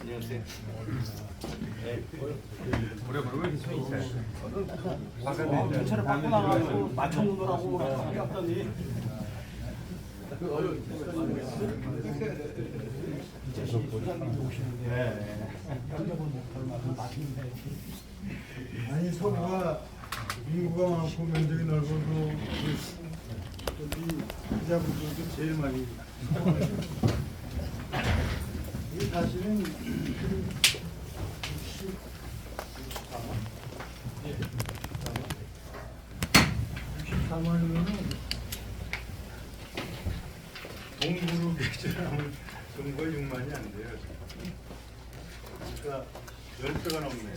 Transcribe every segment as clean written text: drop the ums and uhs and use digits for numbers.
안녕하세요. 오래오래 왜 이렇게 서 있어요? 전체를 바꿔 나가고 맞춰놓으라고 해왔더니 이제 수장님 오시는데 협력을 못할 만한 맞는데 아니 서구가 인구가 많고 면적이 넓어도 이 기자분들도 제일 많이 이게 사실은 64만이면은 동부로 계좌하면 금과 6만이 안 돼요. 그러니까 10배가 넘네.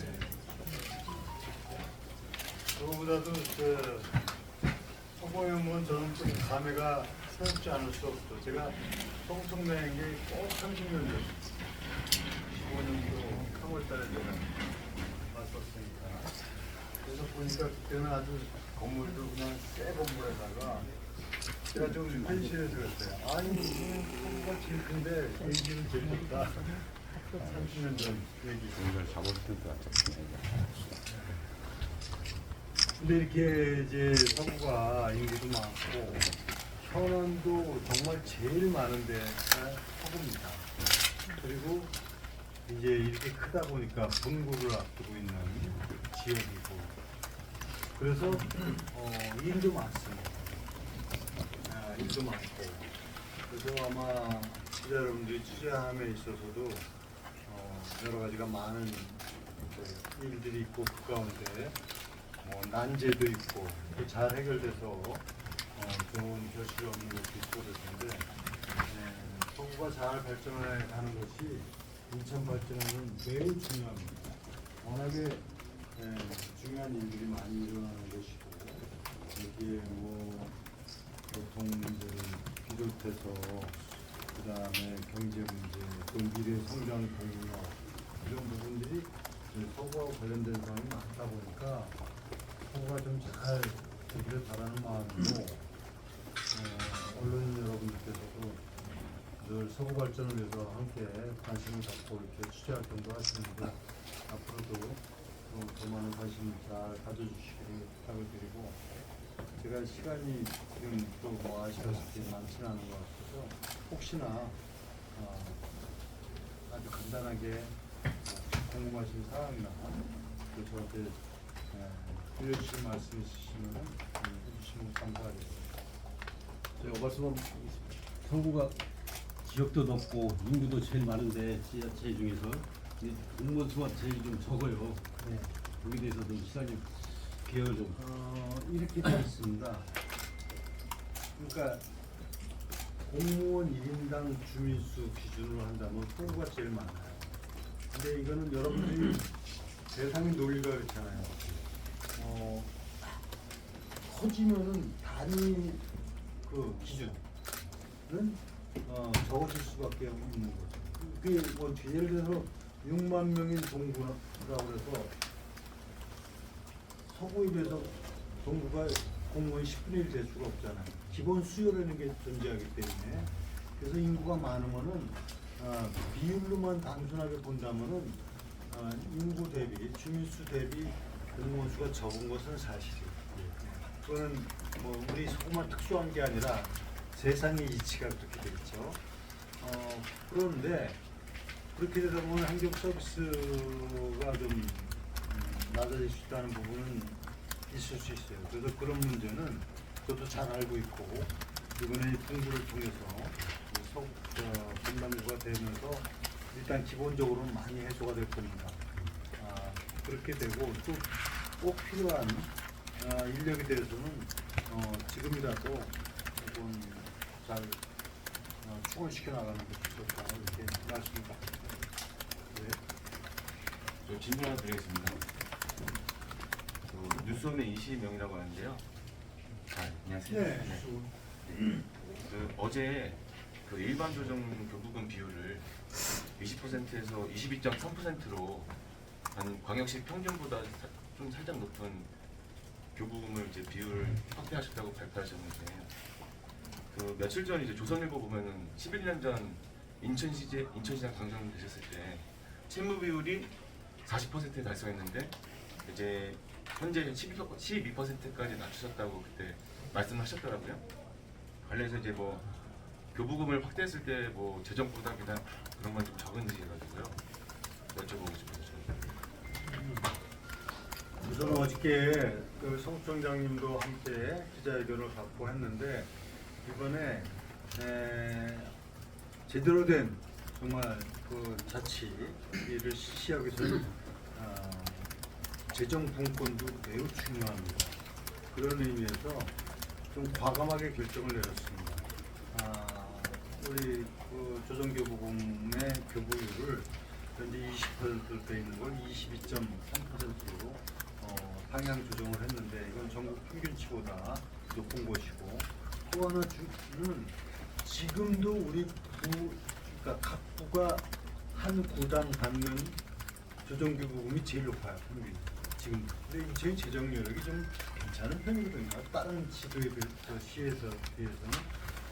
그거보다도 서구형은 저는 좀 감회가 새롭지 않을 수 없어. 제가 성청매인 게꼭 30년 전, 15년도 3월달에 제가 왔었으니까. 그래서 보니까 그때는 아주 건물도 그냥 새 건물에다가 제가 좀 펜시해서 그랬어요. 아니, 서구가 제일 큰데 얘기는 제일 좋다. 30년 전 얘기. 오늘 잡을 텐데 근데 이렇게 이제 서구가 인구도 많고 현안도 정말 제일 많은 데가 서구입니다. 그리고 이제 이렇게 크다 보니까 분구를 앞두고 있는 지역이고 그래서 일도 많습니다. 일도 많고 그래서 아마 기자 여러분들이 취재함에 있어서도 여러 가지가 많은 일들이 있고 그 가운데 난제도 있고 잘 해결돼서 좋은 결실이 없는 것도 있고 그럴 텐데 서구가 잘 발전해 가는 것이 인천 발전에는 매우 중요합니다. 워낙에 중요한 일들이 많이 일어나는 것이고 여기에 교통 문제를 비롯해서 그 다음에 경제 문제, 또 미래 성장 공력 이런 부분들이 서구하고 관련된 사항이 많다 보니까 서구가 좀 잘 되기를 바라는 마음이고 언론 여러분들께서도 늘 서구 발전을 위해서 함께 관심을 갖고 이렇게 취재 활동도 하시는데 앞으로도 더 많은 관심 잘 가져주시기를 부탁을 드리고 제가 시간이 지금 또 아시다시피 많지는 않은 것 같아서 혹시나 아주 간단하게 궁금하신 사항이나 또 저한테 들려주실 말씀 있으시면 해주시면 감사하겠습니다. 제가 말씀은 서구가 지역도 넓고 인구도 제일 많은데 지자체 중에서 공무원 수가 제일 좀 적어요. 네. 거기에 대해서 좀 시장님 개혁 좀. 이렇게 되어 있습니다. 그러니까 공무원 1인당 주민수 기준으로 한다면 서구가 제일 많아요. 근데 이거는 여러분들이 대상의 논리가 그렇잖아요. 커지면은 단위 그 기준은 적어질 수밖에 없는 거죠. 그게 예를 들어서 6만 명인 동구라고 해서 서구에 비해서 동구가 공무원이 10분의 1 될 수가 없잖아요. 기본 수요라는 게 존재하기 때문에 그래서 인구가 많으면은 비율로만 단순하게 본다면은 인구 대비 주민수 대비 공무원 수가 적은 것은 사실이에요. 그거는 우리 서구만 특수한 게 아니라 세상의 이치가 그렇게 되겠죠. 그런데 그렇게 되다 보면 행정 서비스가 좀 낮아질 수 있다는 부분은 있을 수 있어요. 그래서 그런 문제는 저도 잘 알고 있고 이번에 공부를 통해서 분담구가 되면서 일단 기본적으로는 많이 해소가 될 겁니다. 그렇게 되고 또 꼭 필요한 인력에 대해서는 지금이라도 조금 잘 충원시켜 나가는 것이 좋다 이렇게 말씀드립니다. 네. 저 질문 하나 드리겠습니다. 뉴스홈의 이시명이라고 하는데요. 안녕하세요. 네. 어제 그 일반 조정 교부금 비율을 20%에서 22.3%로 광역시 평균보다 좀 살짝 높은 교부금을 이제 비율을 확대하셨다고 발표하셨는데 그 며칠 전 이제 조선일보 보면은 11년 전 인천시장 당선되셨을 때 채무 비율이 40%에 달성했는데 이제 현재 12%까지 낮추셨다고 그때 말씀하셨더라고요. 관련해서 이제 뭐 교부금을 확대했을 때 뭐 재정 부담이나 그런 건 좀 적은지 해가지고요. 여쭤보고 싶어요. 우선 어저께 그 성총장님도 함께 기자회견을 갖고 했는데 이번에 제대로 된 정말 그 자치를 실시하기 위해서는 재정 분권도 매우 중요합니다. 그런 의미에서 좀 과감하게 결정을 내렸습니다. 우리 그 조정교부금의 교부율을 현재 20%로 되어 있는 걸 22.3%로 방향 조정을 했는데 이건 전국 평균치보다 높은 것이고 또 하나는 지금도 우리 그러니까 각 부가 한 구당 받는 조정교부금이 제일 높아요, 평균. 지금 근데 저희 재정 여력이 좀 괜찮은 편이거든요. 다른 시도에 시에서 비해서는.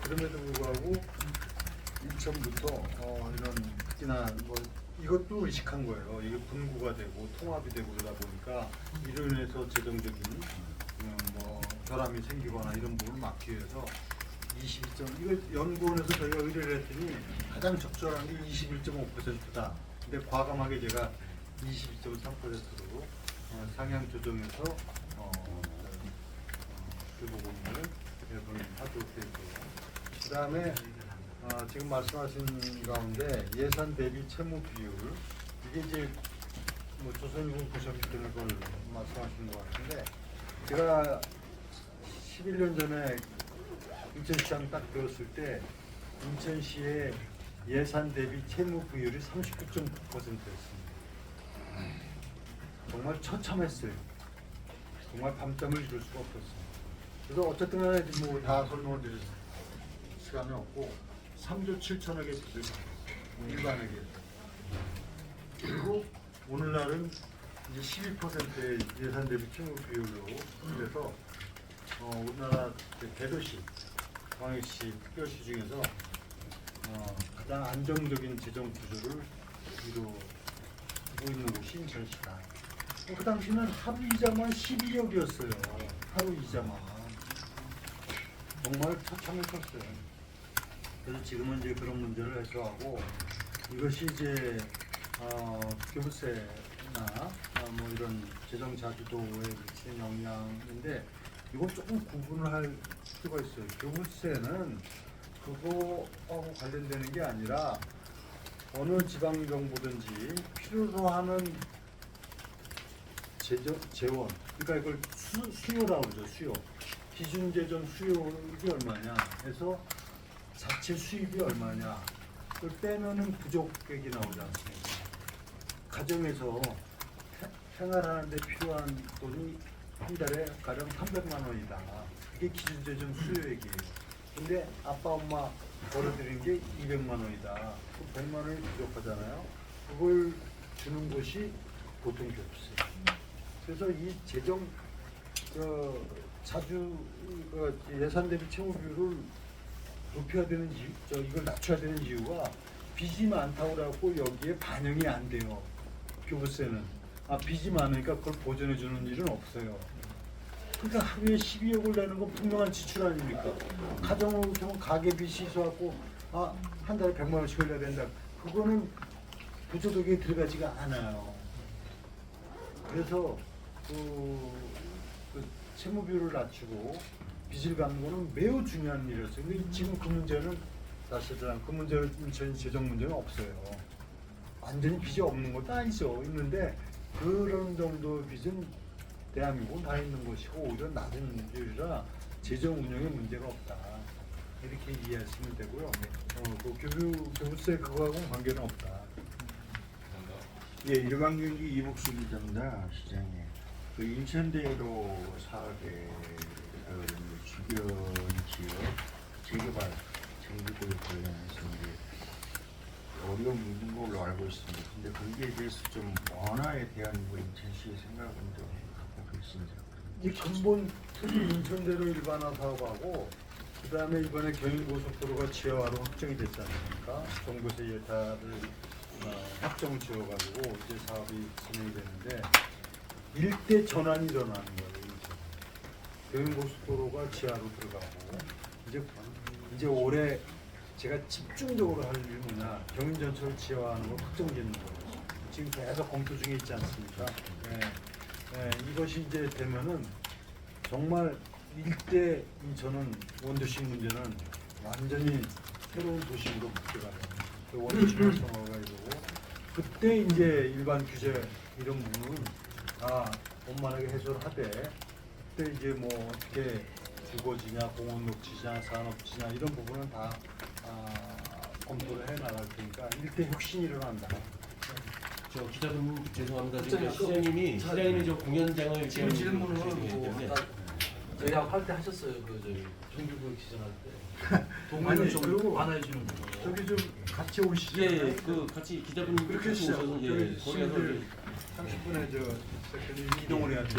그럼에도 불구하고 2000부터 이런 특히나 뭐 이것도 의식한 거예요. 이게 분구가 되고 통합이 되고 그러다 보니까 이로 인해서 재정적인 뭐 결함이 생기거나 이런 부분을 막기 위해서 22점 이거 연구원에서 저희가 의뢰를 했더니 가장 적절한 게 21.5%다. 근데 과감하게 제가 22.3%로 상향 조정해서 그 부분을 하도록 되고요. 그 다음에 지금 말씀하신 가운데 예산 대비 채무 비율 이게 이제 뭐 조선일보 보셨기 때문에 그걸 말씀하시는 것 같은데 제가 11년 전에 인천시장 딱 들었을 때 인천시의 예산 대비 채무 비율이 39.9%였습니다. 정말 처참했어요. 정말 밤잠을 이룰 수가 없었어요. 그래서 어쨌든 간에 뭐 다 설명을 드릴 시간이 없고 3조 7천억의 빚을 일반에게 그리고 오늘날은 이제 12%의 예산 대비 채무 비율로 그래서 우리나라 대도시, 광역시, 특별시 중에서 가장 안정적인 재정 구조를 이루고 있는 곳이 인천시다. 그 당시는 하루 이자만 12억이었어요. 하루 이자만. 정말 처참했었어요. 그래서 지금은 이제 그런 문제를 해소하고 이것이 이제 교부세나 뭐 이런 재정 자주도에 미치는 영향인데 이건 조금 구분을 할 필요가 있어요. 교부세는 그거하고 관련되는 게 아니라 어느 지방정부든지 필요로 하는 재원, 그러니까 이걸 수요라고 그러죠. 수요. 기준 재정 수요가 얼마냐 해서 자체 수입이 얼마냐 그걸 빼면은 부족액이 나오지 않습니까? 가정에서 생활하는데 필요한 돈이 한 달에 가령 300만 원이다. 그게 기준 재정 수요액이에요. 근데 아빠 엄마 벌어들인 게 200만 원이다. 그 100만 원이 부족하잖아요. 그걸 주는 것이 보통 교부세. 그래서 이 재정 자주 예산 대비 채무 비율을 높여야 되는 이유, 이걸 낮춰야 되는 이유가 빚이 많다고 그래갖고 여기에 반영이 안 돼요. 교부세는 빚이 많으니까 그걸 보전해 주는 일은 없어요. 그러니까 하루에 12억을 내는 건 분명한 지출 아닙니까? 가정으로 보면 가계 빚이 있어갖고 한 달에 100만 원씩 흘려야 된다. 그거는 부조덕에 들어가지가 않아요. 그래서 그 채무 비율을 낮추고 빚을 갚는 거는 매우 중요한 일이었어요. 근데 지금 그 문제는 사실은 그 문제는 인천 재정 문제는 없어요. 완전히 빚이 없는 것도 아니죠. 있는데 그런 정도 빚은 대한민국은 다 있는 것이고 오히려 낮은 비율이라 재정 운영에 문제가 없다. 이렇게 이해하시면 되고요. 그 교부세 그거하고는 관계는 없다. 예, 일반경기 이복수 기자입니다, 시장님. 그 인천대로 사업의 주변 지역 재개발 정비구역 관련해서 이제 어려움이 있는 걸로 알고 있습니다. 근데 거기에 대해서 좀 완화에 대한 뭐 인천시의 생각은 좀 갖고 계신지. 이 근본 특히 인천대로 일반화 사업하고 그 다음에 이번에 경인고속도로가 지하화로 확정이 됐지 않습니까? 정부에서 예타를 확정을 지어가지고 이제 사업이 진행이 되는데 일대 전환이 일어나는 거예요. 경인고속도로가 지하로 들어가고 이제 올해 제가 집중적으로 할 일이 뭐냐, 경인전철을 지하화하는 걸 확정짓는 거예요. 지금 계속 검토 중에 있지 않습니까? 이것이 이제 되면은 정말 일대 저는 원도시 문제는 완전히 새로운 도시로 바뀌어가요. 그 원도시 활성화가 이루고 그때 이제 일반 규제 이런 부분은 다 원만하게 해소를 하되 그때 이제 뭐 어떻게 주거지냐, 공원 녹지냐, 산업지냐 이런 부분은 다 검토를 해 나갈 테니까 일대 혁신이 일어난다. 저 기자분 죄송합니다. 지금 시장님이 저 공연장을 지금 질문은 때문에 저희하고 할 때 하셨어요. 그 저희 정규부 지정할 때 동물을 아니, 좀 그리고 완화해 주는 거. 저기 좀 같이 오시죠. 예, 그 같이 기자분 그렇게 오셔서 시작. 예, 거기 가서 30분에 저 이동을 해야 돼.